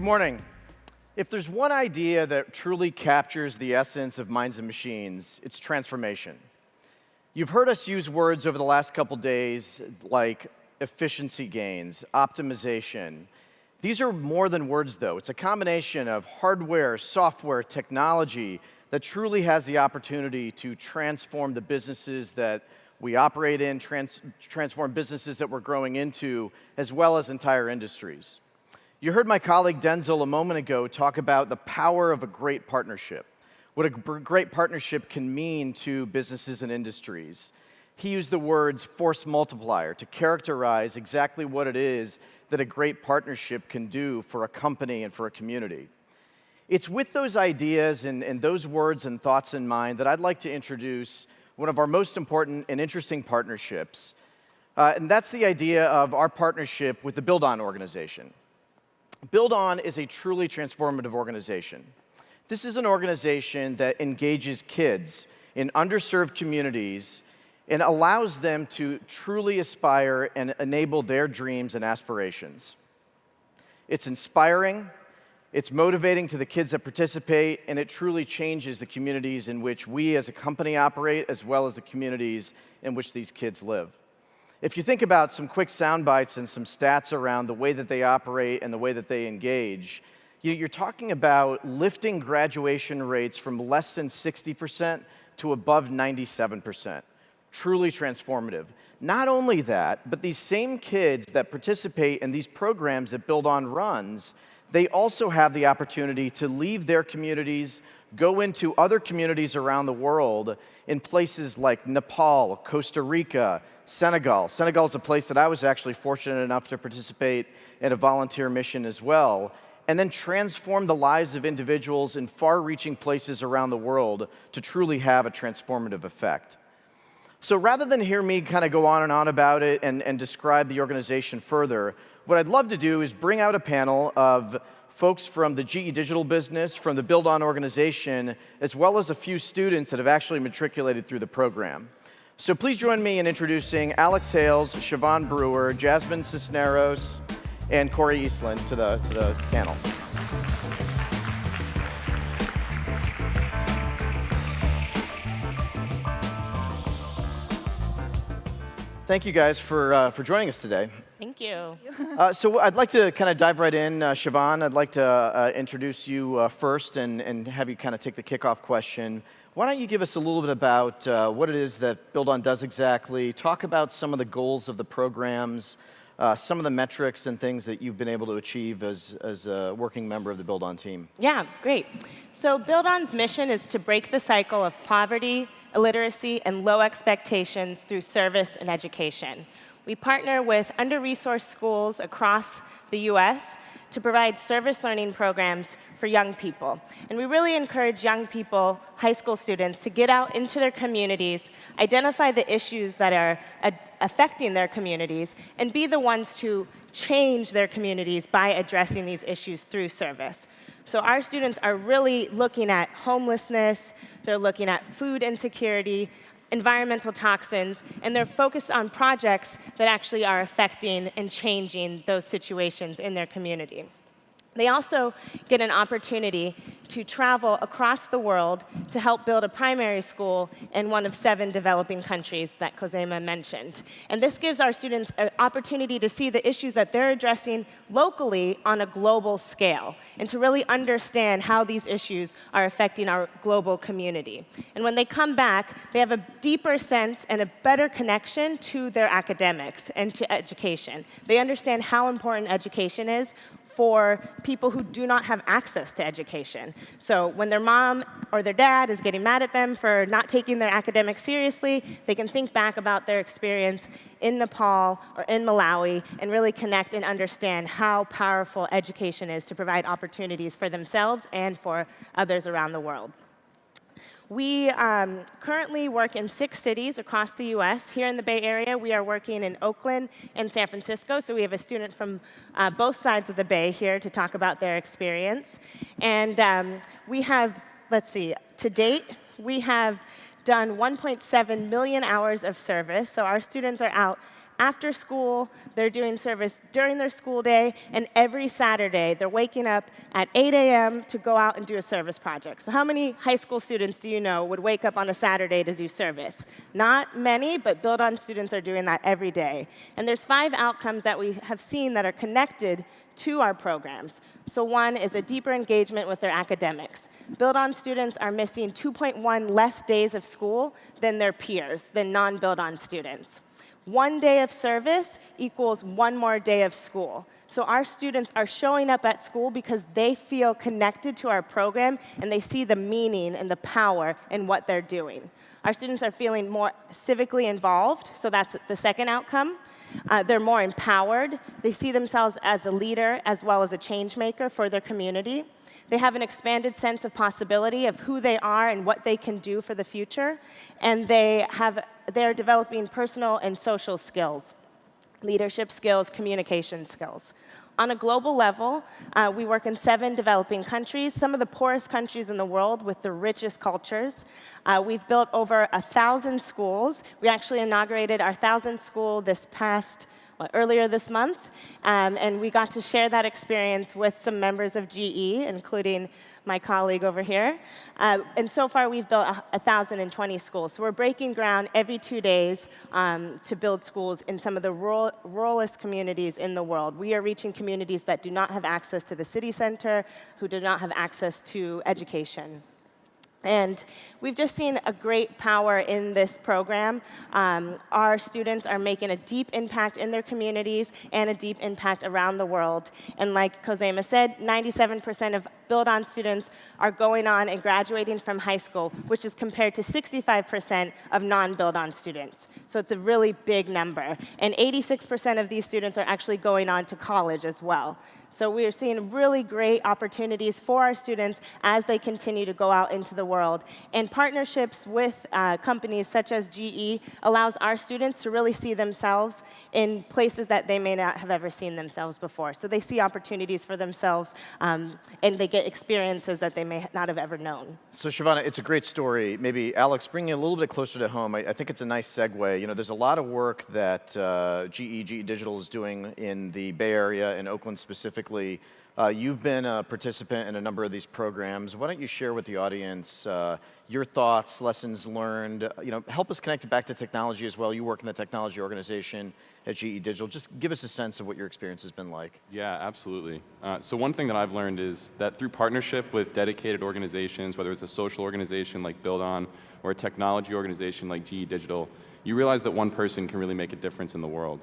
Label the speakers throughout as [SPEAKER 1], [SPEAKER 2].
[SPEAKER 1] Good morning. If there's one idea that truly captures the essence of Minds and Machines, it's transformation. You've heard us use words over the last couple days like efficiency gains, optimization. These are more than words, though. It's a combination of hardware, software, technology that truly has the opportunity to transform the businesses that we operate in, transform businesses that we're growing into, as well as entire industries. You heard my colleague Denzel a moment ago talk about the power of a great partnership, what a great partnership can mean to businesses and industries. He used the words force multiplier to characterize exactly what it is that a great partnership can do for a company and for a community. It's with those ideas and those words and thoughts in mind that I'd like to introduce one of our most important and interesting partnerships, and that's the idea of our partnership with the buildOn organization. buildOn is a truly transformative organization. This is an organization that engages kids in underserved communities and allows them to truly aspire and enable their dreams and aspirations. It's inspiring, it's motivating to the kids that participate, and it truly changes the communities in which we as a company operate, as well as the communities in which these kids live. If you think about some quick sound bites and some stats around the way that they operate and the way that they engage, you're talking about lifting graduation rates from less than 60% to above 97%. Truly transformative. Not only that, but these same kids that participate in these programs that buildOn runs, they also have the opportunity to leave their communities, go into other communities around the world in places like Nepal, Costa Rica, Senegal. Senegal is a place that I was actually fortunate enough to participate in a volunteer mission as well, and then transform the lives of individuals in far-reaching places around the world to truly have a transformative effect. So rather than hear me kind of go on and on about it and describe the organization further, what I'd love to do is bring out a panel of folks from the GE Digital business, from the buildOn organization, as well as a few students that have actually matriculated through the program. So please join me in introducing Alex Hales, Siobhan Brewer, Jasmine Cisneros, and Cory Eastland to the panel. Thank you guys for joining us today.
[SPEAKER 2] Thank you.
[SPEAKER 1] So I'd like to kind of dive right in. Siobhan, I'd like to introduce you first and have you kind of take the kickoff question. Why don't you give us a little bit about what it is that buildOn does exactly, talk about some of the goals of the programs, some of the metrics and things that you've been able to achieve as a working member of the buildOn team.
[SPEAKER 2] Yeah, great. So buildOn's mission is to break the cycle of poverty, illiteracy, and low expectations through service and education. We partner with under-resourced schools across the US to provide service learning programs for young people. And we really encourage young people, high school students, to get out into their communities, identify the issues that are affecting their communities, and be the ones to change their communities by addressing these issues through service. So our students are really looking at homelessness, they're looking at food insecurity, environmental toxins, and they're focused on projects that actually are affecting and changing those situations in their community. They also get an opportunity to travel across the world to help build a primary school in one of 7 developing countries that Khozema mentioned. And this gives our students an opportunity to see the issues that they're addressing locally on a global scale, and to really understand how these issues are affecting our global community. And when they come back, they have a deeper sense and a better connection to their academics and to education. They understand how important education is for people who do not have access to education. So when their mom or their dad is getting mad at them for not taking their academics seriously, they can think back about their experience in Nepal or in Malawi and really connect and understand how powerful education is to provide opportunities for themselves and for others around the world. We currently work in 6 cities across the US. Here in the Bay Area, we are working in Oakland and San Francisco, so we have a student from both sides of the Bay here to talk about their experience. And we have, let's see, to date, we have done 1.7 million hours of service, so our students are out after school, they're doing service during their school day, and every Saturday, they're waking up at 8 a.m. to go out and do a service project. So how many high school students do you know would wake up on a Saturday to do service? Not many, but buildOn students are doing that every day. And there's 5 outcomes that we have seen that are connected to our programs. So one is a deeper engagement with their academics. buildOn students are missing 2.1 less days of school than their peers, than non-buildOn students. 1 day of service equals 1 more day of school. So our students are showing up at school because they feel connected to our program and they see the meaning and the power in what they're doing. Our students are feeling more civically involved, so that's the second outcome. They're more empowered. They see themselves as a leader as well as a change maker for their community. They have an expanded sense of possibility of who they are and what they can do for the future. And they're developing personal and social skills, leadership skills, communication skills. On a global level, we work in 7 developing countries, some of the poorest countries in the world with the richest cultures. We've built over 1,000 schools. We actually inaugurated our 1,000th school earlier this month, and we got to share that experience with some members of GE, including my colleague over here. And so far, we've built 1,020 schools. So we're breaking ground every 2 days to build schools in some of the ruralest communities in the world. We are reaching communities that do not have access to the city center, who do not have access to education. And we've just seen a great power in this program. Our students are making a deep impact in their communities and a deep impact around the world. And like Khozema said, 97% of buildOn students are going on and graduating from high school, which is compared to 65% of non-buildOn students. So it's a really big number. And 86% of these students are actually going on to college as well. So we are seeing really great opportunities for our students as they continue to go out into the world. And partnerships with companies such as GE allows our students to really see themselves in places that they may not have ever seen themselves before. So they see opportunities for themselves, and they get experiences that they may not have ever known.
[SPEAKER 1] So Shivana, it's a great story. Maybe Alex, bringing it a little bit closer to home, I think it's a nice segue. You know, there's a lot of work that GE Digital is doing in the Bay Area, in Oakland specifically. You've been a participant in a number of these programs. Why don't you share with the audience your thoughts, lessons learned? Help us connect it back to technology as well. You work in the technology organization at GE Digital. Just give us a sense of what your experience has been like.
[SPEAKER 3] Yeah, absolutely. So one thing that I've learned is that through partnership with dedicated organizations, whether it's a social organization like buildOn or a technology organization like GE Digital, you realize that one person can really make a difference in the world.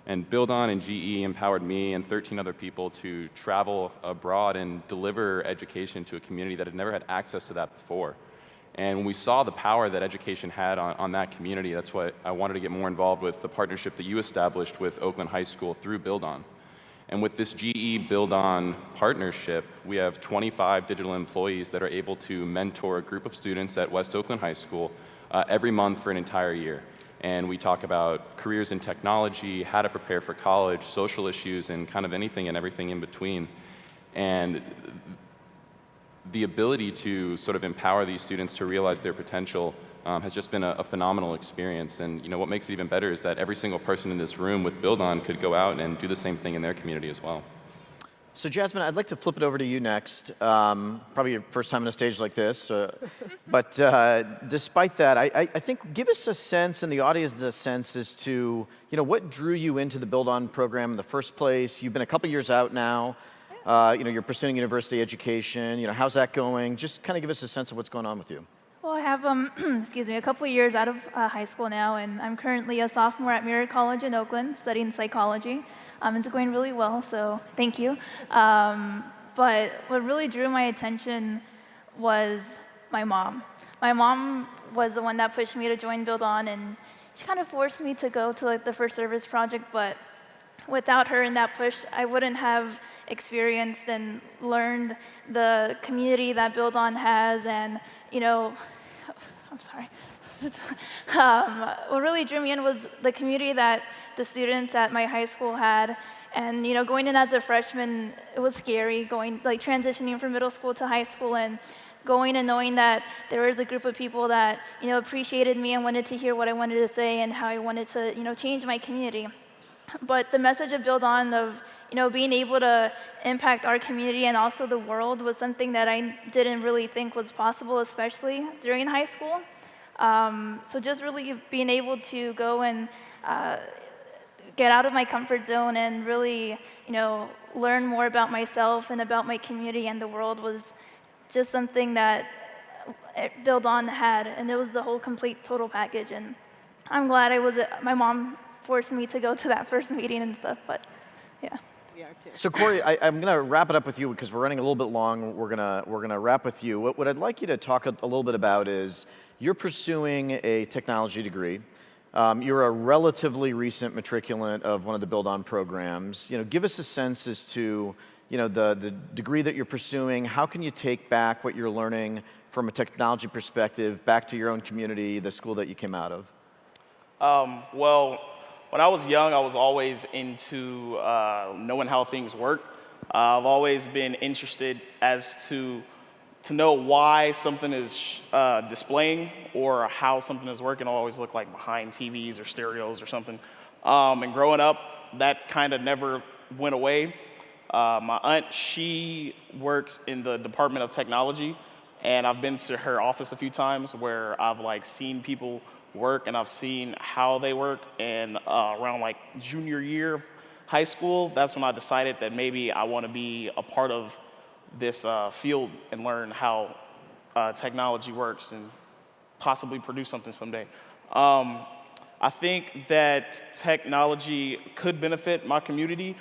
[SPEAKER 3] And buildOn and GE empowered me and 13 other people to travel abroad and deliver education to a community that had never had access to that before. And when we saw the power that education had on that community, that's why I wanted to get more involved with the partnership that you established with Oakland High School through buildOn. And with this GE buildOn partnership, we have 25 digital employees that are able to mentor a group of students at West Oakland High School every month for an entire year. And we talk about careers in technology, how to prepare for college, social issues, and kind of anything and everything in between. And the ability to sort of empower these students to realize their potential has just been a phenomenal experience. And what makes it even better is that every single person in this room with buildOn could go out and do the same thing in their community as well.
[SPEAKER 1] So Jasmine, I'd like to flip it over to you next. Probably your first time on a stage like this. But despite that, I think give us a sense, and the audience a sense, as to what drew you into the buildOn program in the first place. You've been a couple years out now. You're pursuing university education. How's that going? Just kind of give us a sense of what's going on with you.
[SPEAKER 4] Well, I have a couple of years out of high school now, and I'm currently a sophomore at Mirror College in Oakland studying psychology. It's going really well, so thank you. But what really drew my attention was my mom. My mom was the one that pushed me to join buildOn, and she kind of forced me to go to the first service project, but without her and that push, I wouldn't have experienced and learned the community that buildOn has, and I'm sorry. What really drew me in was the community that the students at my high school had. And going in as a freshman, it was scary, transitioning from middle school to high school. And going and knowing that there was a group of people that, appreciated me and wanted to hear what I wanted to say and how I wanted to, change my community. But the message of BuildOn of, being able to impact our community and also the world was something that I didn't really think was possible, especially during high school. So just really being able to go and get out of my comfort zone and really, learn more about myself and about my community and the world was just something that BuildOn had, and it was the whole complete total package. And I'm glad my mom forced me to go to that first meeting and stuff, but yeah.
[SPEAKER 1] So Cory, I'm going to wrap it up with you because we're running a little bit long. We're gonna wrap with you. What I'd like you to talk a little bit about is you're pursuing a technology degree. You're a relatively recent matriculant of one of the BuildOn programs. Give us a sense as to the degree that you're pursuing. How can you take back what you're learning from a technology perspective back to your own community, the school that you came out of?
[SPEAKER 5] Well, when I was young, I was always into knowing how things work. I've always been interested as to know why something is displaying or how something is working. I always look like behind TVs or stereos or something. And growing up, that kind of never went away. My aunt, she works in the Department of Technology, and I've been to her office a few times where I've seen people work and I've seen how they work. And around junior year of high school, that's when I decided that maybe I want to be a part of this field and learn how technology works and possibly produce something someday. I think that technology could benefit my community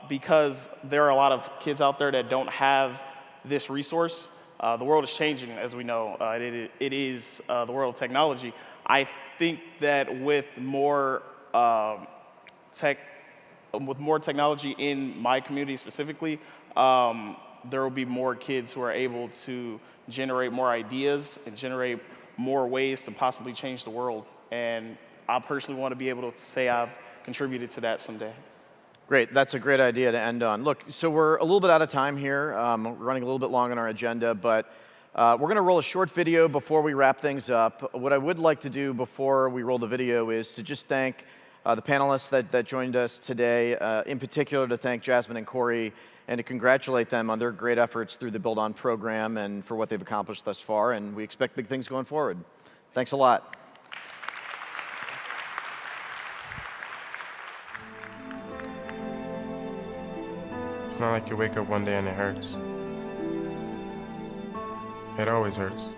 [SPEAKER 5] because there are a lot of kids out there that don't have this resource. The world is changing, as we know. It is the world of technology. I think that with more technology in my community specifically, there will be more kids who are able to generate more ideas and generate more ways to possibly change the world. And I personally want to be able to say I've contributed to that someday.
[SPEAKER 1] Great, that's a great idea to end on. Look, so we're a little bit out of time here, running a little bit long on our agenda, but we're going to roll a short video before we wrap things up. What I would like to do before we roll the video is to just thank the panelists that joined us today, in particular to thank Jasmine and Cory, and to congratulate them on their great efforts through the BuildOn program and for what they've accomplished thus far, and we expect big things going forward. Thanks a lot.
[SPEAKER 6] It's not like you wake up one day and it hurts. It always hurts.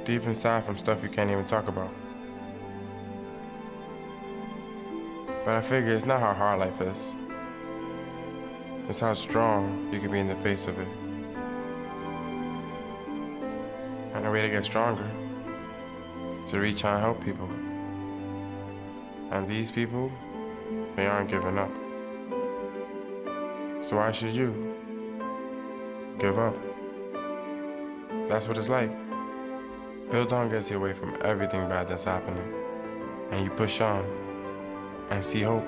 [SPEAKER 6] Deep inside from stuff you can't even talk about. But I figure it's not how hard life is. It's how strong you can be in the face of it. And the way to get stronger is to reach out and help people. And these people, they aren't giving up. So why should you give up? That's what it's like. BuildOn gets you away from everything bad that's happening. And you push on and see hope.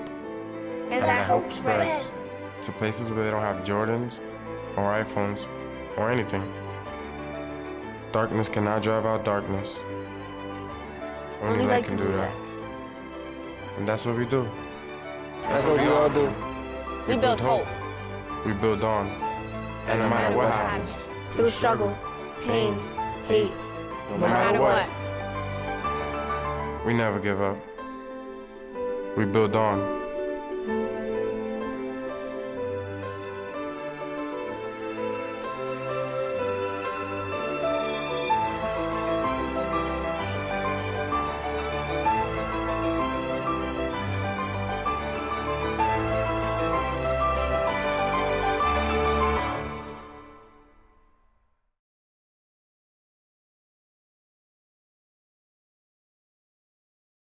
[SPEAKER 6] And that hope spreads to places where they don't have Jordans or iPhones or anything. Darkness cannot drive out darkness. Only light can do that. And that's what we do.
[SPEAKER 7] That's what we all do.
[SPEAKER 6] We build hope. We build on. And no matter what happens,
[SPEAKER 7] Through struggle, pain, hate,
[SPEAKER 6] no matter what, we never give up. We build on.